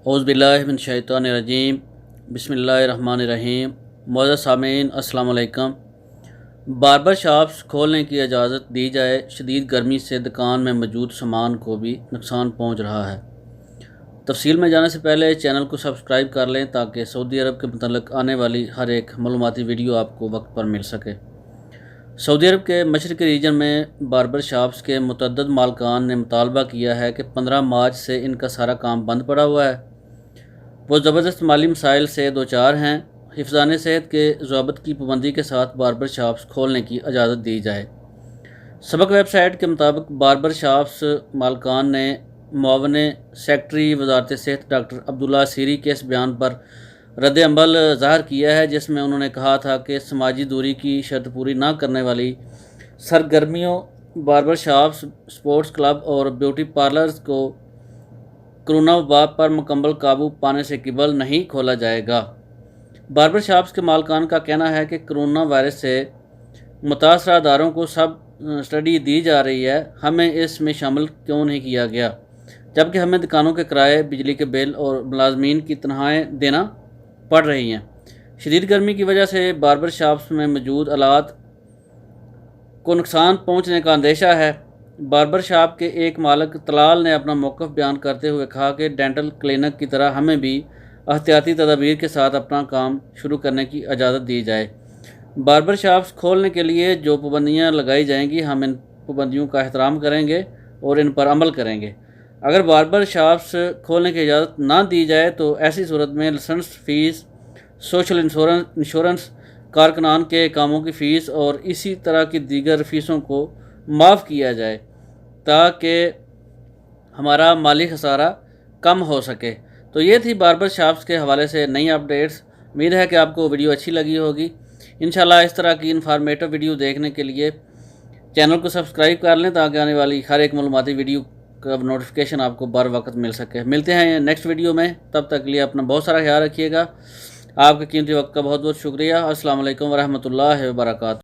औज़ुबिल्लाहि मिनश्शैतानिर्रजीम बिस्मिल्लाहिर्रहमानिर्रहीम। मुअज़्ज़ज़ सामीन अस्सलाम वालेकुम। बार्बर शॉप्स खोलने की इजाज़त दी जाए, शदीद गर्मी से दुकान में मौजूद सामान को भी नुकसान पहुंच रहा है। तफसील में जाने से पहले चैनल को सब्सक्राइब कर लें ताकि सऊदी अरब के मुतल्लिक़ आने वाली हर एक मालूमाती वीडियो आपको वक्त पर मिल सके। सऊदी अरब के मशरक़ी रीजन में बार्बर शॉप्स के मुतअद्दिद मालकान ने मुतालबा किया है कि 15 मार्च से इनका सारा काम बंद पड़ा हुआ है। वो ज़बरदस्त माली मसाइल से दो चार हैं। हिफ़्ज़ान सेहत के ज़वाबित की पाबंदी के साथ बार्बर शॉप्स खोलने की इजाज़त दी जाए। सबक वेबसाइट के मुताबिक बार्बर शॉप्स मालकान ने मुआवन सेक्रेटरी वज़ारत सेहत डॉक्टर अब्दुल्ला सीरी के इस बयान पर रद्द अमल ज़ाहिर किया है, जिसमें उन्होंने कहा था कि समाजी दूरी की शर्त पूरी न करने वाली सरगर्मियों, बार्बर शॉप्स, स्पोर्ट्स क्लब और ब्यूटी पार्लर्स को कोरोना वबा पर मुकम्मल काबू पाने से क़िबल नहीं खोला जाएगा। बार्बर शॉप्स के मालकान का कहना है कि कोरोना वायरस से मुतासरा अदारों को सब स्टडी दी जा रही है, हमें इसमें शामिल क्यों नहीं किया गया, जबकि हमें दुकानों के किराए, बिजली के बिल और मुलाजमीन की तनख्वाहें देना पड़ रही हैं। शदीद गर्मी की वजह से बार्बर शॉप्स में मौजूद आलात को नुकसान पहुंचने का अंदेशा है। बार्बर शॉप के एक मालिक तलाल ने अपना मौक़िफ़ बयान करते हुए कहा कि डेंटल क्लिनिक की तरह हमें भी एहतियाती तदाबीर के साथ अपना काम शुरू करने की इजाज़त दी जाए। बार्बर शॉप्स खोलने के लिए जो पाबंदियाँ लगाई जाएंगी, हम इन पाबंदियों का एहतराम करेंगे और इन पर अमल करेंगे। अगर बार्बर शॉप्स खोलने की इजाज़त ना दी जाए तो ऐसी सूरत में लाइसेंस फ़ीस, सोशल इंश्योरेंस, कारकुनान के कामों की फ़ीस और इसी तरह की दीगर फ़ीसों को माफ़ किया जाए ताकि हमारा माली खसारा कम हो सके। तो ये थी बार्बर शॉप्स के हवाले से नई अपडेट्स। उम्मीद है कि आपको वीडियो अच्छी लगी होगी। इंशाल्लाह इस तरह की इन्फॉर्मेटिव वीडियो देखने के लिए चैनल को सब्सक्राइब कर लें ताकि आने वाली हर एक मालूमाती वीडियो का नोटिफिकेशन आपको बर वक्त मिल सके। मिलते हैं नेक्स्ट वीडियो में, तब तक के लिए अपना बहुत सारा ख्याल रखिएगा। आपके कीमती वक्त का बहुत बहुत शुक्रिया। अस्सलाम वालेकुम वरहमतुल्लाहि वबरकातुहू।